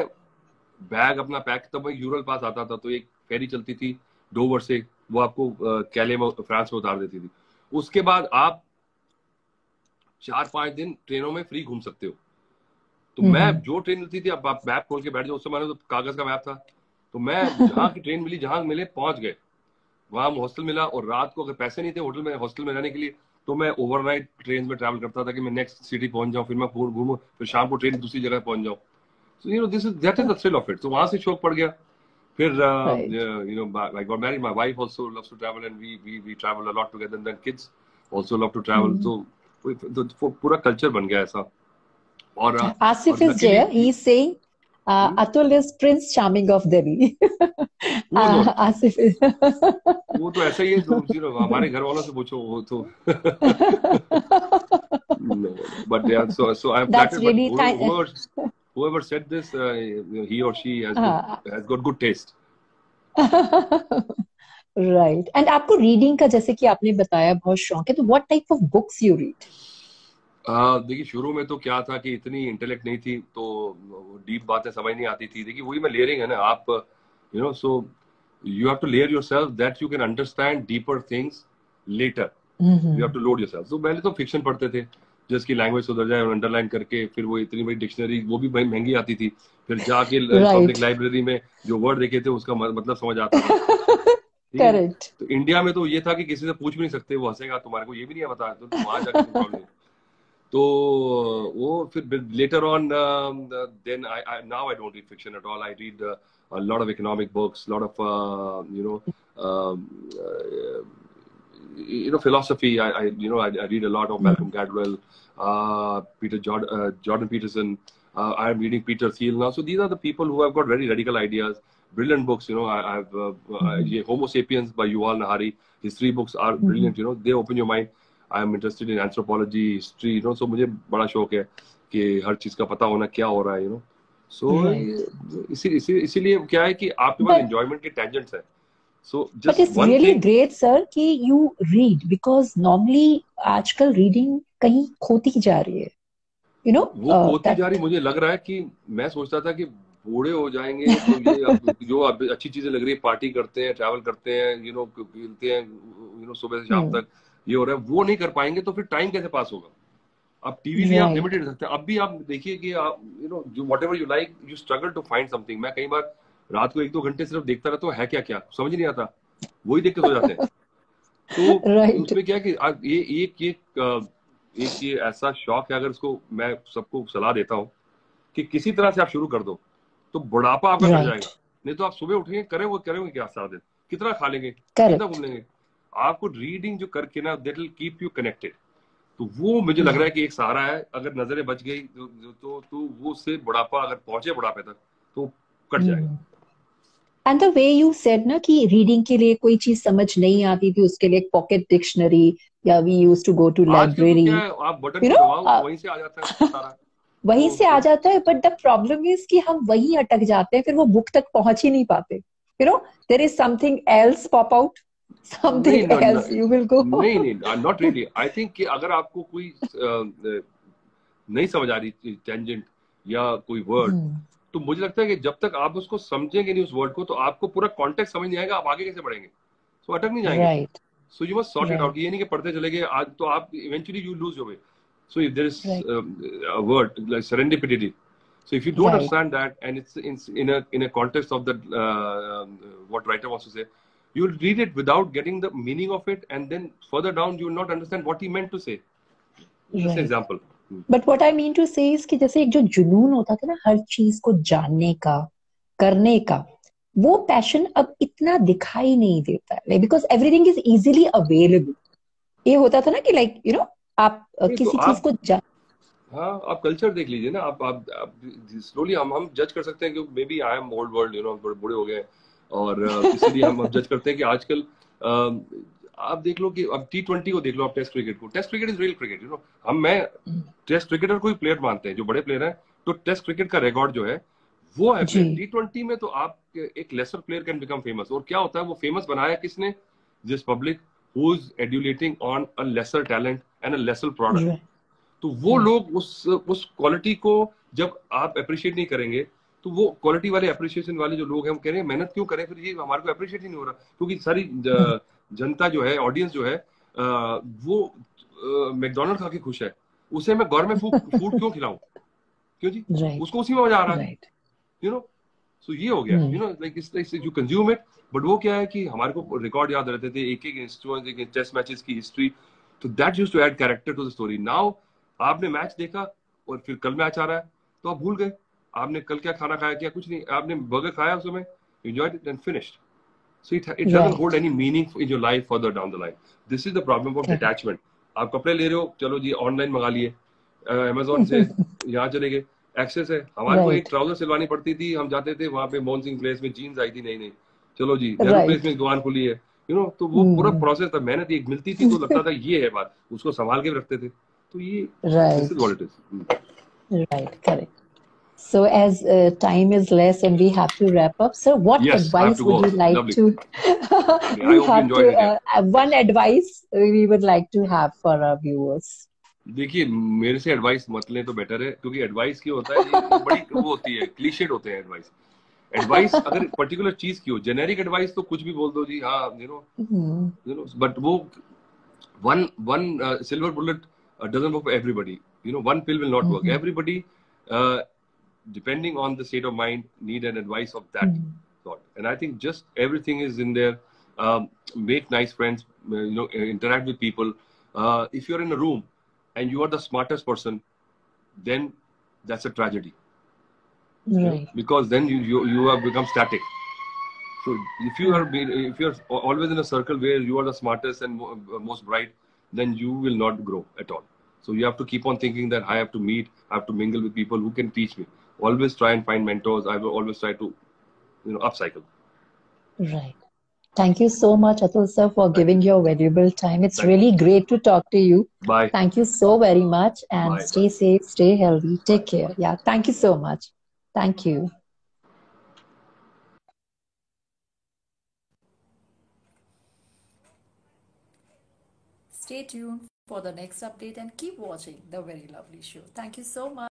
बैग अपना पैक, तब मैं यूरल पास आता था, तो एक फेरी चलती थी डोवर से, वो आपको कैले में फ्रांस में उतार देती थी। उसके बाद आप 4-5 दिन ट्रेनों में फ्री घूम सकते हो। तो मैं जो ट्रेन मिलती थी, अब आप मैप खोल के बैठ जाओ, उस समय तो कागज का मैप था, तो मैं जहाँ की ट्रेन मिली, जहाँ मिले पहुंच गए, वहां हॉस्टल मिला। और रात को अगर पैसे नहीं थे होटल में, हॉस्टल में रहने के लिए, तो मैं ओवरनाइट ट्रेन में ट्रैवल करता था कि मैं नेक्स्ट सिटी पहुंच जाऊं, फिर मैं पूरा घूमूं, फिर शाम को ट्रेन दूसरी जगह पहुंच जाऊं। So that is the thrill of it. तो वहां से शौक पड़ गया। फिर I got married, my wife also loves to travel, and we travel a lot together, and then kids also love to travel. So पूरा कल्चर बन गया ऐसा। और Asif is there, he is saying Atul is Prince Charming of Delhi. Asif is वो तो ऐसा ही है, हमारे घर वालों से पूछो, वो तो no, but yeah, so I'm flattered, really, but whoever said this, he or she has got good taste. Right. And आपको रीडिंग का, जैसे कि आपने बताया, बहुत शौक है, तो what type of books you read? देखिए शुरू में तो क्या था कि इतनी इंटेलेक्ट नहीं थी, तो डीप बातें समझ नहीं आती थी। देखिए वही मैं लेयरिंग है ना, आप सो you have to layer yourself that you can understand deeper things later. You have to load yourself. तो पहले तो फिक्शन पढ़ते थे जिसकी लैंग्वेज सुधर जाए, और अंडरलाइन करके, फिर वो इतनी बड़ी डिक्शनरी, वो भी महंगी आती थी, फिर जाके पब्लिक लाइब्रेरी में जो वर्ड देखे थे उसका मतलब समझ आता था। करेक्ट। तो इंडिया में तो ये था कि किसी से पूछ भी नहीं सकते, वो हंसेगा, तुम्हारे को ये भी नहीं पता, तो तुम वहां जाके प्रॉब्लम। तो वो फिर later on then now I don't read fiction at all. I read a lot of economic books, lot of philosophy. I read a lot of Malcolm Gladwell, Jordan Peterson. I am reading Peter Thiel now. So these are the people who have got very radical ideas, brilliant books. I've Homo Sapiens by Yuval Nahari. His 3 books are brilliant. They open your mind. I am interested in anthropology, history. So मुझे बड़ा शौक है कि हर चीज का पता होना क्या हो रहा है. So इसीलिए क्या है कि आपके पास enjoyment के tangents है. So just but it's really great, sir, कि you read, because normally आजकल reading कहीं खोती जा रही है. वो खोती जा रही. मुझे लग रहा है कि मैं सोचता था कि बूढ़े हो जाएंगे तो ये जो अच्छी चीजें लग रही है, पार्टी करते हैं, ट्रैवल करते हैं, खेलते हैं, सुबह से शाम तक ये हो रहा है, वो नहीं कर पाएंगे तो फिर टाइम कैसे पास होगा. अब टीवी भी आप लिमिटेड सकते हैं. अब भी आप देखिए कि आप जो whatever you like, you struggle to find something. मैं कई बार रात को 1-2 घंटे सिर्फ देखता रहता हूँ, है क्या क्या समझ नहीं आता, वही देख के सो जाते हैं. तो उसमें क्या है कि ये ऐसा शौक है, अगर इसको मैं सबको सलाह देता हूँ कि किसी तरह से आप शुरू कर दो तो बुढ़ापा आपका कट जाएगा. नहीं तो आप सुबह उठेंगे, करेंगे क्या सारा दिन, कितना खा लेंगे, कितना घूम लेंगे. आपको रीडिंग जो करके ना, that will keep you connected. तो वो मुझे लग रहा है कि एक सहारा है. अगर नजरें बच गई तो वो उससे बुढ़ापा अगर पहुंचे बुढ़ापे तक तो कट जाएगा. And the way you said ना कि रीडिंग के लिए कोई चीज समझ नहीं आती थी, उसके लिए पॉकेट डिक्शनरी, या we used to go to library. आप बटन दबाओ वहीं से आ जाता है सारा. वहीं से आ जाता है. बट द प्रॉब्लम इज कि हम वहीं अटक जाते हैं, फिर वो बुक तक पहुंच ही नहीं पाते. There is something else pop out, something else you will go. नहीं, नॉट रियली. आई थिंक कि अगर आपको कोई नहीं समझ आ रही टेंजेंट या कोई वर्ड, तो मुझे लगता है कि जब तक आप उसको समझेंगे नहीं उस वर्ड को, तो आपको पूरा कॉन्टेक्स्ट समझ नहीं आएगा, आप आगे कैसे बढ़ेंगे. सो अटक नहीं जाएंगे. So you must sort it out. ये नहीं कि पढ़ते चले गए आज तो आप eventually you lose your way. So if there is a word like serendipity, so if you don't understand that, and it's in a context of the what writer wants to say, you will read it without getting the meaning of it, and then further down you will not understand what he meant to say. Just an example. But what I mean to say is कि जैसे एक जो जुनून होता था ना हर चीज को जानने का, करने का, वो पैशन अब इतना दिखाई नहीं देता है, because everything is easily available. ये होता था ना कि like आप किसी चीज को हाँ, आप कल्चर देख लीजिए ना. आप स्लोली हम जज कर सकते हैं कि maybe I am old world, बड़े हो गए, और इसलिए हम जज करते हैं कि आजकल आप देख लो कि अब T20 को देख लो, आप टेस्ट क्रिकेट को. Test cricket is real cricket. मैं टेस्ट क्रिकेटर को ही प्लेयर मानते हैं जो बड़े प्लेयर हैं. तो टेस्ट क्रिकेट का रिकॉर्ड जो है वो है. T20 में तो आप एक lesser player can become famous. और क्या होता है, वो फेमस बनाया किसने? जिस public who is adulating on a lesser talent and a lesser product. तो वो लोग उस क्वालिटी को जब आप अप्रिशिएट नहीं करेंगे, तो वो क्वालिटी वाले अप्रिशिएशन वाले जो लोग हैं, हम कह रहे हैं मेहनत क्यों करें, फिर ये हमारे को अप्रिशिएट ही नहीं हो रहा. क्योंकि सारी जनता जो है, ऑडियंस जो है, वो मैकडोनल्ड खा के खुश है. उसे मैं गवर्नमेंट फूड क्यों खिलाऊं? क्यों जी? उसको उसी में मजा आ रहा है. सो ये हो गया. Like you consume it. But वो क्या है कि हमारे को रिकॉर्ड याद रहते थे, एक एक टेस्ट मैचेस की हिस्ट्री. तो that used to add character to the story. Now आपने मैच देखा और फिर कल मैच आ रहा है तो आप भूल गए आपने कल क्या खाना खाया, क्या कुछ नहीं. आपने बर्गर खाया उस समय, enjoyed it and finished. So it doesn't hold any meaning in your life further down the line. This is the problem of detachment. आप कपड़े ले रहे हो, चलो जी ऑनलाइन मंगा लिए, अमेजोन से यहाँ चले गए. एक्सेस है. हमारे को एक ट्राउजर सिलवानी पड़ती थी, हम जाते थे वहां पे मोहन सिंह प्लेस में, जीन्स आई थी नहीं, चलो जी नेहरू प्लेस में दुकान खुली है. तो वो पूरा प्रोसेस था. मेहनत एक मिलती थी तो लगता था ये है बात, उसको संभाल के रखते थे. तो ये this is what it is. Right, correct. So as time is less and we have to wrap up, sir, what advice would you like to we have to one advice we would like to have for our viewers? देखिए, मेरे से एडवाइस मत लें तो बेटर है, क्योंकि एडवाइस क्यों होता है, ये बड़ी वो होती है, क्लीशेड होते हैं एडवाइस. अगर पर्टिकुलर चीज की हो, जेनेरिक एडवाइस तो कुछ भी बोल दो जी, हाँ बट वो one silver bullet doesn't work for everybody. One pill will not work. Everybody, depending on the state of mind, need an advice of that sort. And I think just everything is in there. Make nice friends, interact with people. If you're in a room and you are the smartest person, then that's a tragedy. Right. Because then you have become static. So if you're always in a circle where you are the smartest and most bright, then you will not grow at all. So you have to keep on thinking that I have to meet, I have to mingle with people who can teach me. Always try and find mentors. I will always try to, upcycle. Right. Thank you so much, Atul sir, for giving your valuable time. It's Thank really great to talk to you. Bye. Thank you so very much, and Bye. stay safe, stay healthy, take care. Yeah, thank you so much. Thank you. Stay tuned for the next update and keep watching The Very Lovely Show. Thank you so much.